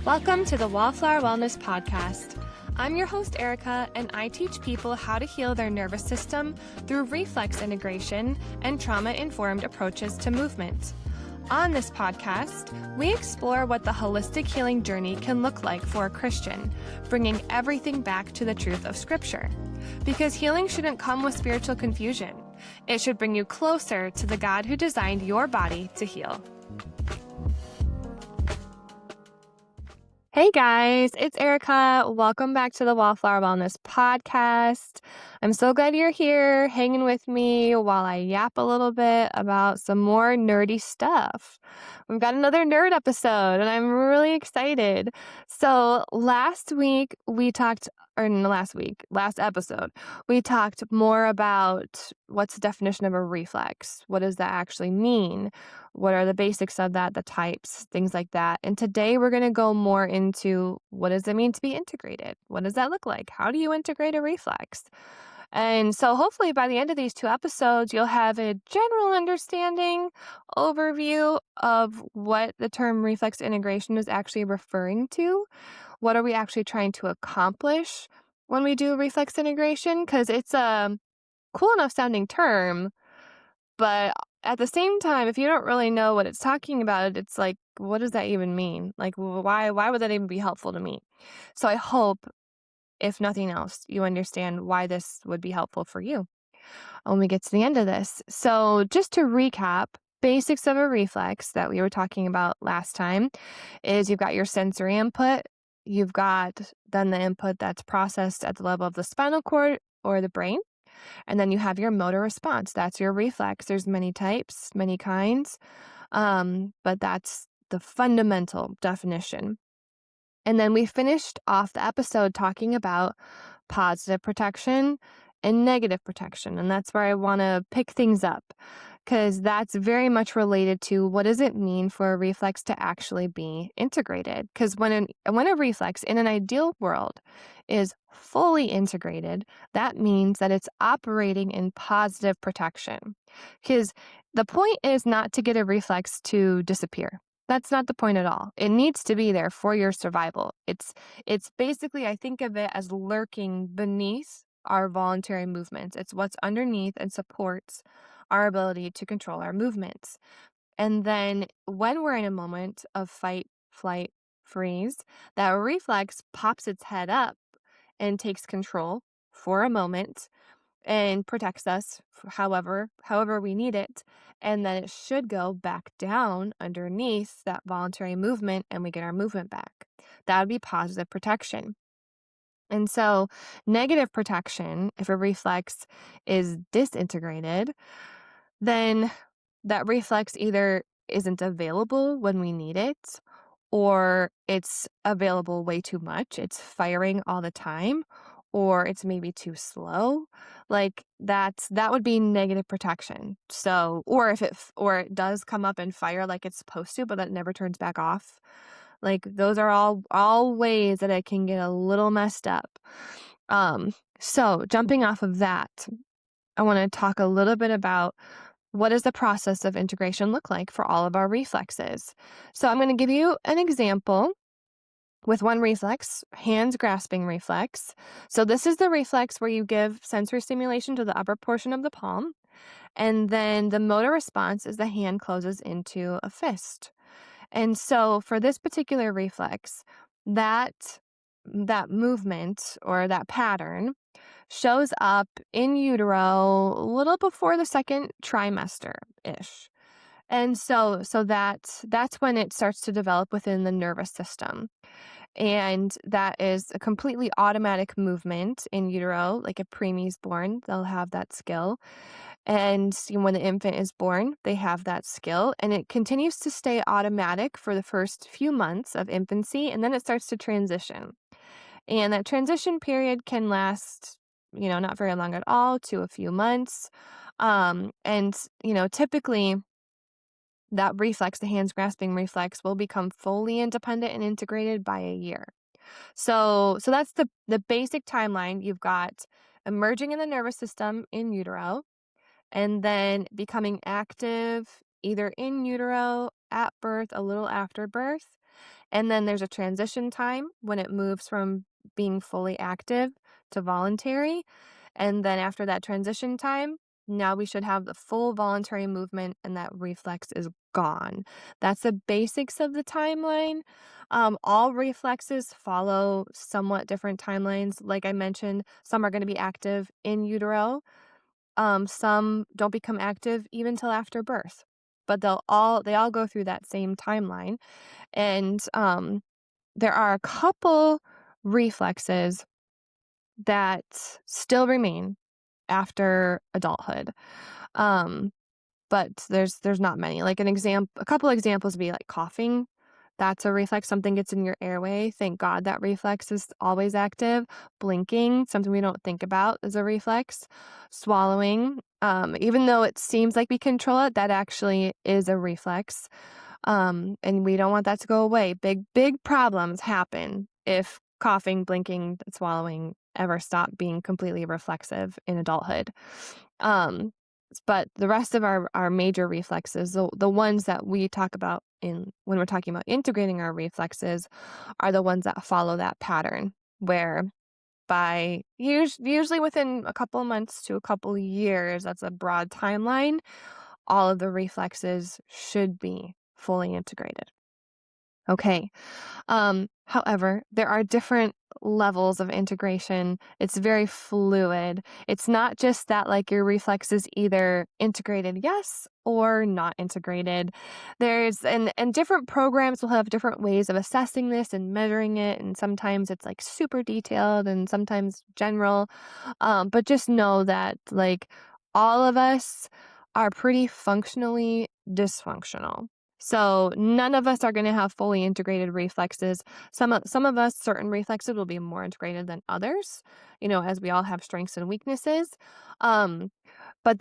Welcome to the Wallflower Wellness Podcast. I'm your host, Erica, and I teach people how to heal their nervous system through reflex integration and trauma-informed approaches to movement. On this podcast, we explore what the holistic healing journey can look like for a Christian, bringing everything back to the truth of Scripture. Because healing shouldn't come with spiritual confusion. It should bring you closer to the God who designed your body to heal. Hey guys, it's Erica. Welcome back to the Wallflower Wellness Podcast. I'm so glad you're here hanging with me while I yap a little bit about some more nerdy stuff. We've got another nerd episode and I'm really excited. So last episode, we talked more about what's the definition of a reflex. What does that actually mean? What are the basics of that, the types, things like that. And today we're going to go more into what does it mean to be integrated? What does that look like? How do you integrate a reflex? And so hopefully by the end of these two episodes, you'll have a general understanding, overview of what the term reflex integration is actually referring to. What are we actually trying to accomplish when we do reflex integration? Because it's a cool enough sounding term, but at the same time, if you don't really know what it's talking about, it's like, what does that even mean? Like, why would that even be helpful to me? So I hope, if nothing else, you understand why this would be helpful for you when we get to the end of this. So just to recap, basics of a reflex that we were talking about last time is you've got your sensory input, you've got then the input that's processed at the level of the spinal cord or the brain. And then you have your motor response. That's your reflex. There's many types, many kinds, but that's the fundamental definition. And then we finished off the episode talking about positive protection and negative protection. And that's where I want to pick things up because that's very much related to what does it mean for a reflex to actually be integrated? Because when a reflex in an ideal world is fully integrated, that means that it's operating in positive protection. Because the point is not to get a reflex to disappear. That's not the point at all. It needs to be there for your survival. It's basically, I think of it as lurking beneath our voluntary movements. It's what's underneath and supports our ability to control our movements. And then when we're in a moment of fight, flight, freeze, that reflex pops its head up and takes control for a moment and protects us however we need it. And then it should go back down underneath that voluntary movement and we get our movement back. That would be positive protection. And so negative protection, if a reflex is disintegrated, then that reflex either isn't available when we need it or it's available way too much. It's firing all the time or it's maybe too slow. Like that would be negative protection. So, or it does come up and fire like it's supposed to, but it never turns back off. Like those are all ways that it can get a little messed up. So jumping off of that, I want to talk a little bit about what does the process of integration look like for all of our reflexes. So I'm going to give you an example with one reflex, hands grasping reflex. So this is the reflex where you give sensory stimulation to the upper portion of the palm, and then the motor response is the hand closes into a fist. And so for this particular reflex, that movement or that pattern shows up in utero a little before the second trimester-ish. And so that's when it starts to develop within the nervous system. And that is a completely automatic movement in utero, like a preemie's born, they'll have that skill. And when the infant is born, they have that skill. And it continues to stay automatic for the first few months of infancy, and then it starts to transition. And that transition period can last, not very long at all, to a few months. Typically that reflex, the hands grasping reflex, will become fully independent and integrated by a year. So that's the basic timeline. You've got emerging in the nervous system in utero, and then becoming active either in utero, at birth, a little after birth, And then there's a transition time when it moves from being fully active to voluntary. And then after that transition time, now we should have the full voluntary movement and that reflex is gone. That's the basics of the timeline. All reflexes follow somewhat different timelines. Like I mentioned, some are going to be active in utero. Some don't become active even till after birth, but they all go through that same timeline. And there are a couple reflexes that still remain after adulthood. Um, but there's not many. Like a couple examples would be like coughing. That's a reflex. Something gets in your airway. Thank God that reflex is always active. Blinking, something we don't think about is a reflex. Swallowing, even though it seems like we control it, that actually is a reflex. And we don't want that to go away. Big problems happen if coughing, blinking, swallowing ever stop being completely reflexive in adulthood. Um, but the rest of our major reflexes, the ones that we talk about in when we're talking about integrating our reflexes, are the ones that follow that pattern where by usually within a couple of months to a couple of years, that's a broad timeline, all of the reflexes should be fully integrated. Okay. However, there are different levels of integration. It's very fluid. It's not just that like your reflex is either integrated yes or not integrated. And different programs will have different ways of assessing this and measuring it. And sometimes it's like super detailed and sometimes general. But just know that like all of us are pretty functionally dysfunctional. So none of us are going to have fully integrated reflexes. Some of us, certain reflexes will be more integrated than others, as we all have strengths and weaknesses. Um, but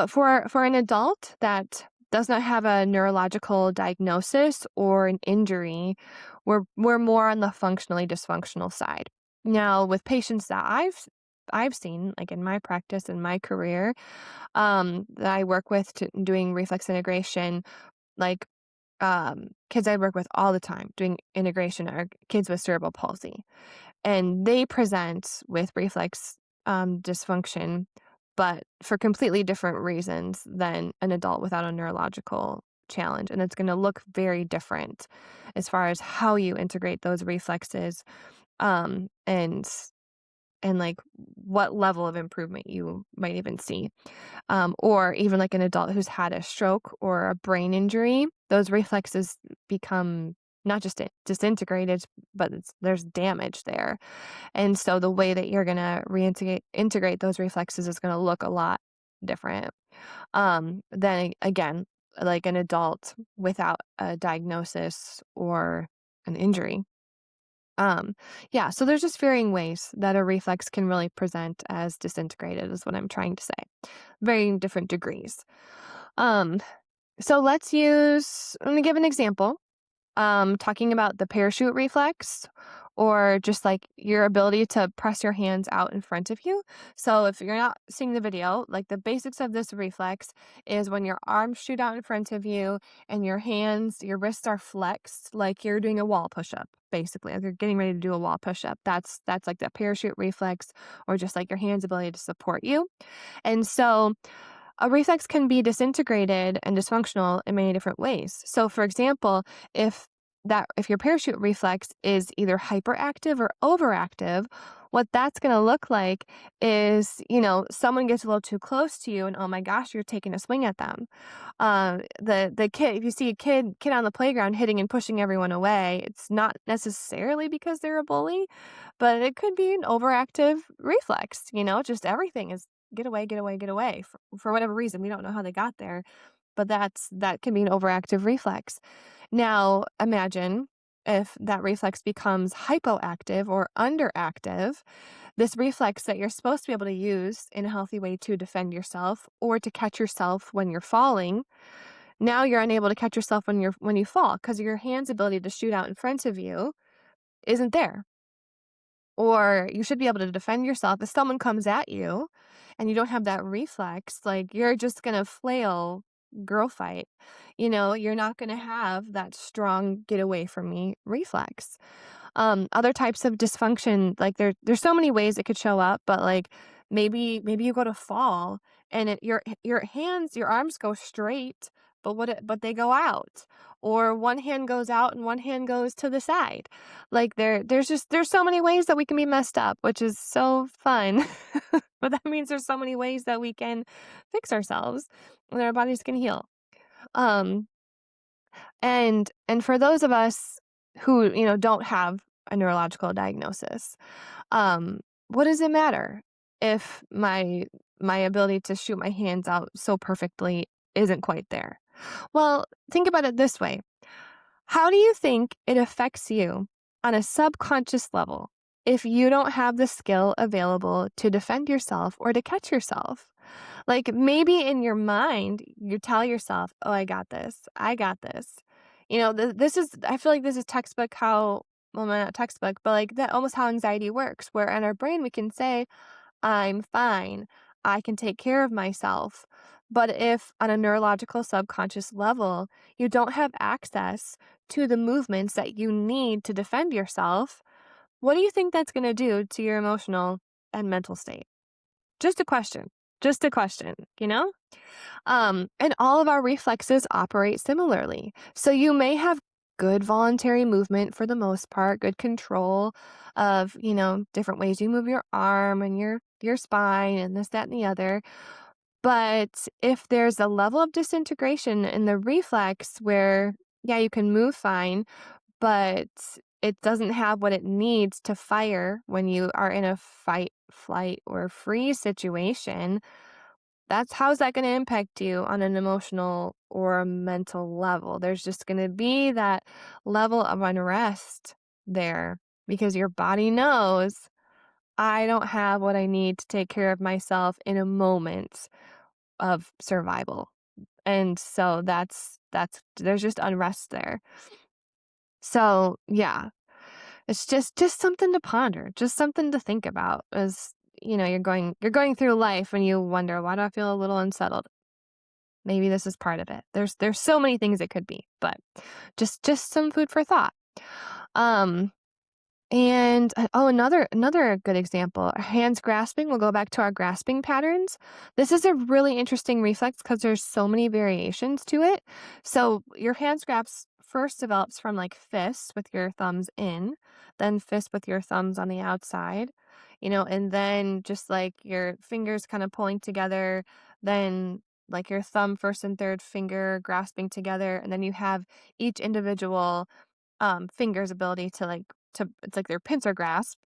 for an adult that does not have a neurological diagnosis or an injury, we're more on the functionally dysfunctional side. Now, with patients that I've seen, like in my practice and my career, that I work with doing reflex integration, like kids I work with all the time doing integration are kids with cerebral palsy, and they present with reflex dysfunction, but for completely different reasons than an adult without a neurological challenge. And it's going to look very different as far as how you integrate those reflexes, um, and and like what level of improvement you might even see, or even like an adult who's had a stroke or a brain injury, those reflexes become not just disintegrated, but there's damage there. And so the way that you're going to integrate those reflexes is going to look a lot different. Than again, like an adult without a diagnosis or an injury. Um, yeah, so there's just varying ways that a reflex can really present as disintegrated, is what I'm trying to say. Varying different degrees. Um, so let me give an example, talking about the parachute reflex or just like your ability to press your hands out in front of you. So if you're not seeing the video, like the basics of this reflex is when your arms shoot out in front of you and your wrists are flexed like you're doing a wall push-up, basically. Like you're getting ready to do a wall push-up. That's like the parachute reflex, or just like your hands' ability to support you. And so a reflex can be disintegrated and dysfunctional in many different ways. So, for example, if your parachute reflex is either hyperactive or overactive, what that's going to look like is, someone gets a little too close to you, and oh my gosh, you're taking a swing at them. The kid, if you see a kid on the playground hitting and pushing everyone away, it's not necessarily because they're a bully, but it could be an overactive reflex. Just everything is get away, get away, get away for whatever reason. We don't know how they got there, but that can be an overactive reflex. Now, imagine if that reflex becomes hypoactive or underactive, this reflex that you're supposed to be able to use in a healthy way to defend yourself or to catch yourself when you're falling. Now you're unable to catch yourself when you fall because your hand's ability to shoot out in front of you isn't there. Or you should be able to defend yourself if someone comes at you and you don't have that reflex, like you're just going to flail girl fight. You're not going to have that strong get away from me reflex. Other types of dysfunction, like there's so many ways it could show up, but like maybe you go to fall and your hands, your arms go straight, but they go out, or one hand goes out and one hand goes to the side. Like there's so many ways that we can be messed up, which is so fun. But that means there's so many ways that we can fix ourselves and our bodies can heal. Um and for those of us who, don't have a neurological diagnosis, what does it matter if my ability to shoot my hands out so perfectly isn't quite there? Well, think about it this way. How do you think it affects you on a subconscious level if you don't have the skill available to defend yourself or to catch yourself? Like maybe in your mind, you tell yourself, "Oh, I got this. I got this." I feel like this is textbook how, well, not textbook, but like that almost how anxiety works, where in our brain we can say, I'm fine. I can take care of myself. But if on a neurological subconscious level, you don't have access to the movements that you need to defend yourself, what do you think that's going to do to your emotional and mental state? Just a question. Just a question, you know? And all of our reflexes operate similarly. So you may have good voluntary movement for the most part, good control of, different ways you move your arm and your spine and this, that, and the other. But if there's a level of disintegration in the reflex where, yeah, you can move fine, but it doesn't have what it needs to fire when you are in a fight, flight, or freeze situation, that's how's that gonna impact you on an emotional or a mental level? There's just gonna be that level of unrest there because your body knows, I don't have what I need to take care of myself in a moment of survival. And so that's there's just unrest there. So, yeah, it's just something to ponder, just something to think about as, you're going through life and you wonder, "Why do I feel a little unsettled?" Maybe this is part of it. There's so many things it could be, but just some food for thought. Um, another good example, hands grasping. We'll go back to our grasping patterns. This is a really interesting reflex because there's so many variations to it. So your hands grasp first develops from like fists with your thumbs in, then fist with your thumbs on the outside, and then just like your fingers kind of pulling together, then like your thumb first and third finger grasping together, and then you have each individual fingers ability to it's like their pincer grasp,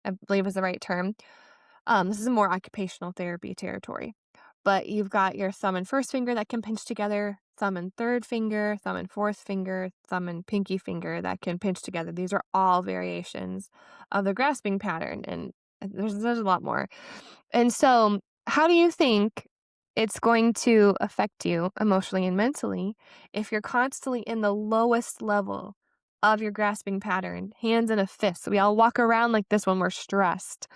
I believe is the right term. This is a more occupational therapy territory. But you've got your thumb and first finger that can pinch together, thumb and third finger, thumb and fourth finger, thumb and pinky finger that can pinch together. These are all variations of the grasping pattern, and there's a lot more. And so, how do you think it's going to affect you emotionally and mentally if you're constantly in the lowest level of your grasping pattern, hands in a fist? So we all walk around like this when we're stressed,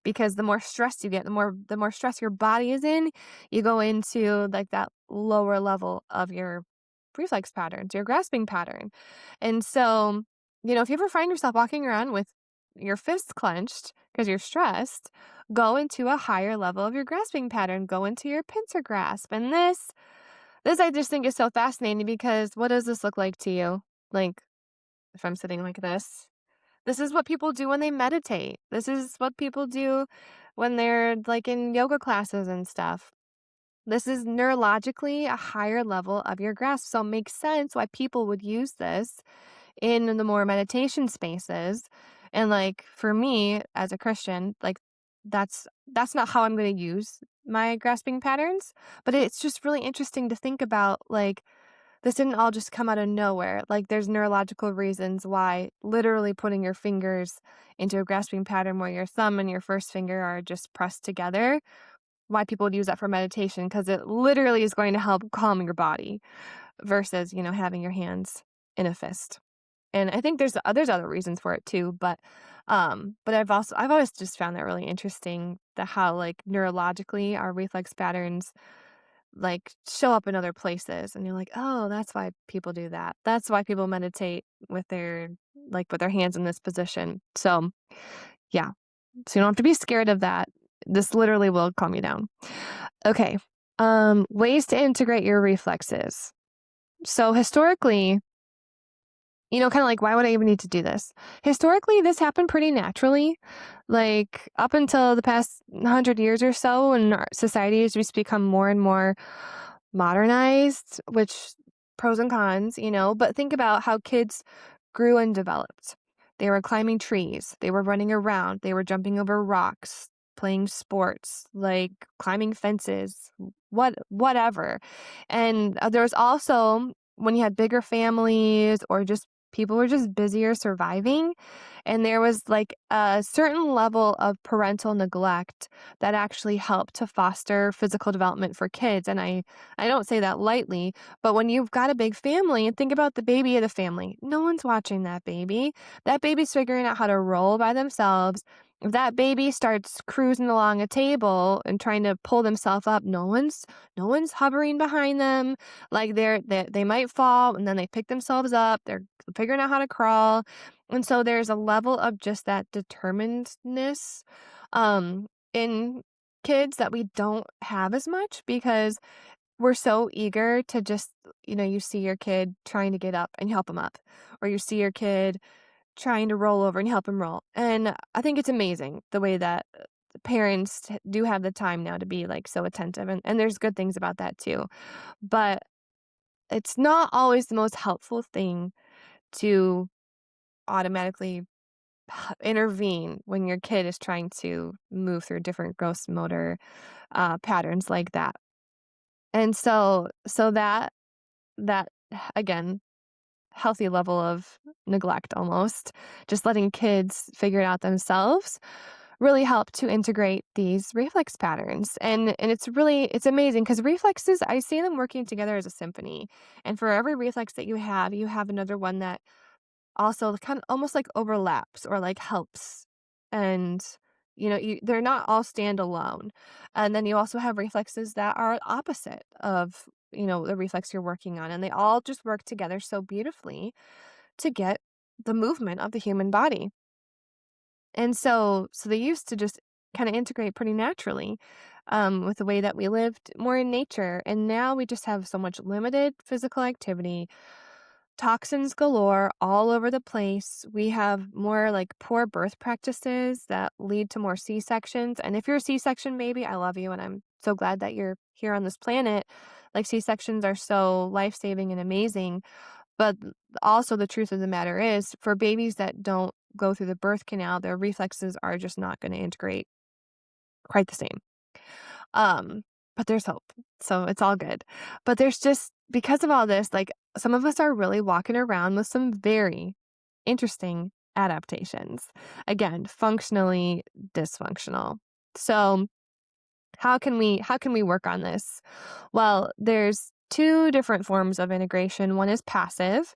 because the more stressed you get, the more stress your body is in, you go into like that lower level of your reflex patterns, your grasping pattern. And so, if you ever find yourself walking around with your fists clenched because you're stressed, go into a higher level of your grasping pattern, go into your pincer grasp. And this I just think is so fascinating because what does this look like to you? Like if I'm sitting like this is what people do when they meditate. This is what people do when they're like in yoga classes and stuff. This is neurologically a higher level of your grasp. So it makes sense why people would use this in the more meditation spaces. And like for me as a Christian, like that's not how I'm going to use my grasping patterns, but it's just really interesting to think about, like, this didn't all just come out of nowhere. Like there's neurological reasons why literally putting your fingers into a grasping pattern where your thumb and your first finger are just pressed together, why people would use that for meditation, because it literally is going to help calm your body versus, having your hands in a fist. And I think there's other reasons for it too, but I've always just found that really interesting, the how like neurologically our reflex patterns like show up in other places, and you're like, "Oh, that's why people do that. That's why people meditate with their with their hands in this position." So, yeah. So you don't have to be scared of that. This literally will calm you down. Okay. Ways to integrate your reflexes. So historically, kind of like, why would I even need to do this? Historically, this happened pretty naturally. Like, up until the past 100 years or so, and our society has just become more and more modernized, which pros and cons, but think about how kids grew and developed. They were climbing trees, they were running around, they were jumping over rocks, playing sports, like climbing fences, whatever. And there was also when you had bigger families or just people were just busier surviving, and there was like a certain level of parental neglect that actually helped to foster physical development for kids. And I don't say that lightly, but when you've got a big family and think about the baby of the family, no one's watching that baby. That baby's figuring out how to roll by themselves. If that baby starts cruising along a table and trying to pull themselves up, no one's hovering behind them. Like they might fall and then they pick themselves up. They're figuring out how to crawl. And so there's a level of just that determinedness um in kids that we don't have as much because we're so eager to just, you see your kid trying to get up and you help them up, or you see your kid trying to roll over and you help him roll. And I think it's amazing the way that the parents do have the time now to be like so attentive. And there's good things about that too. But it's not always the most helpful thing to automatically intervene when your kid is trying to move through different gross motor patterns like that. And so that again, healthy level of neglect almost, just letting kids figure it out themselves really help to integrate these reflex patterns. And it's amazing because reflexes, I see them working together as a symphony. And for every reflex that you have another one that also kind of almost like overlaps or like helps. And they're not all standalone. And then you also have reflexes that are opposite of the reflex you're working on, and they all just work together so beautifully to get the movement of the human body. And so they used to just kind of integrate pretty naturally with the way that we lived more in nature. And now we just have so much limited physical activity, toxins galore all over the place. We have more like poor birth practices that lead to more C-sections. And if you're a C-section baby, I love you and I'm so glad that you're here on this planet. Like C-sections are so life-saving and amazing. But also the truth of the matter is for babies that don't go through the birth canal, their reflexes are just not going to integrate quite the same. Um, but there's hope. So it's all good. But there's just because of all this, like some of us are really walking around with some very interesting adaptations. Again, functionally dysfunctional. So how can we work on this? Well, there's two different forms of integration. One is passive,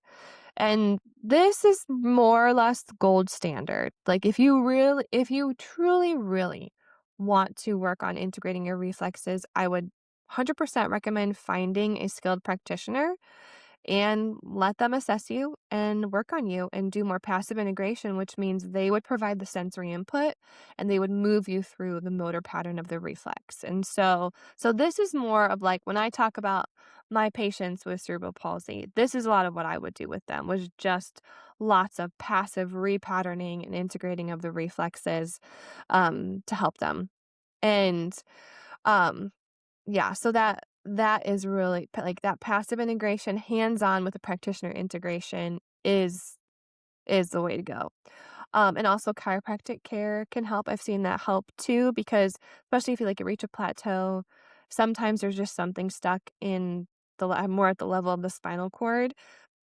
and this is more or less gold standard. Like if you truly, really want to work on integrating your reflexes, I would 100% recommend finding a skilled practitioner and let them assess you and work on you and do more passive integration, which means they would provide the sensory input and they would move you through the motor pattern of the reflex. And so this is more of like when I talk about my patients with cerebral palsy, this is a lot of what I would do with them was just lots of passive repatterning and integrating of the reflexes to help them. And um yeah, so that is really like that passive integration, hands-on with the practitioner integration is the way to go. And also chiropractic care can help. I've seen that help too because especially if you like reach a plateau, sometimes there's just something stuck in more at the level of the spinal cord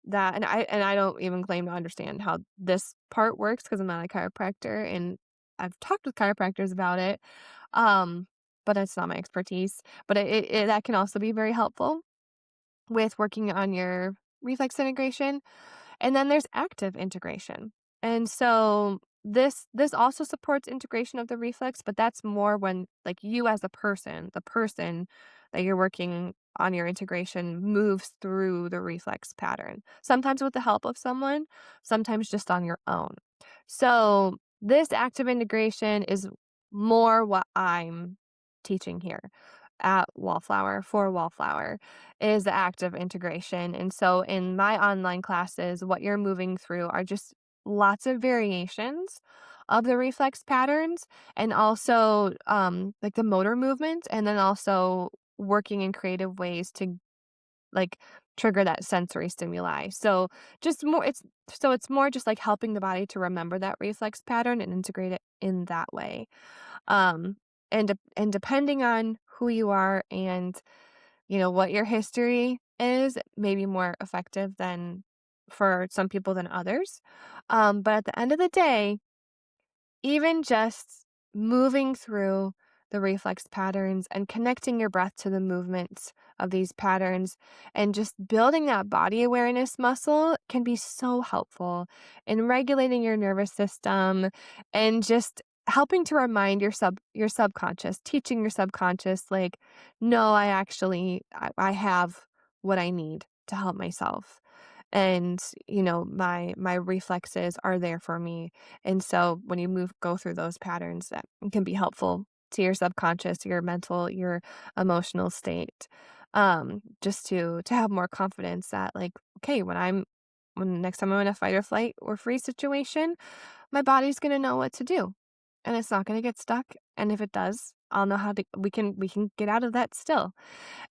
that and I don't even claim to understand how this part works because I'm not a chiropractor and I've talked with chiropractors about it. Um, but it's not my expertise. But that can also be very helpful with working on your reflex integration. And then there's active integration. And so this also supports integration of the reflex, but that's more when like you as a person, the person that you're working on your integration moves through the reflex pattern, sometimes with the help of someone, sometimes just on your own. So, this active integration is more what I'm teaching here at Wallflower for Wallflower is the active integration. And so, in my online classes, what you're moving through are just lots of variations of the reflex patterns and also like the motor movement, and then also working in creative ways to like trigger that sensory stimuli. So just more it's more just like helping the body to remember that reflex pattern and integrate it in that way. Um and depending on who you are and what your history is, may be more effective than for some people than others. But at the end of the day, even just moving through the reflex patterns and connecting your breath to the movements of these patterns and just building that body awareness muscle can be so helpful in regulating your nervous system and just helping to remind your subconscious, teaching your subconscious like, no, I have what I need to help myself. And my reflexes are there for me, and so when you go through those patterns, that can be helpful to your subconscious, your mental, your emotional state. Just to have more confidence that like, okay, when next time I'm in a fight or flight or freeze situation, my body's gonna know what to do. And it's not gonna get stuck. And if it does, I'll know how to we can get out of that still.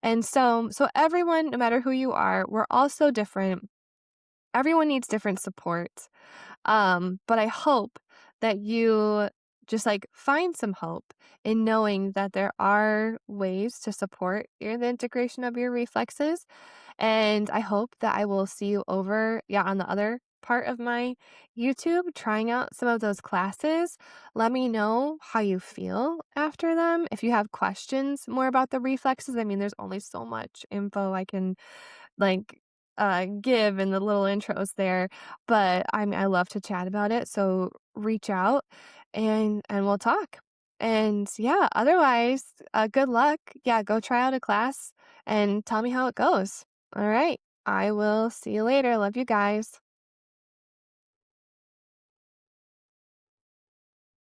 And so everyone, no matter who you are, we're all so different. Everyone needs different support. But I hope that you just like find some hope in knowing that there are ways to support the integration of your reflexes. And I hope that I will see you over, yeah, on the other part of my YouTube, trying out some of those classes. Let me know how you feel after them. If you have questions more about the reflexes, I mean, there's only so much info I can like give in the little intros there, but I love to chat about it, so reach out and we'll talk. And yeah, otherwise, good luck. Yeah, go try out a class and tell me how it goes. All right. I will see you later. Love you guys.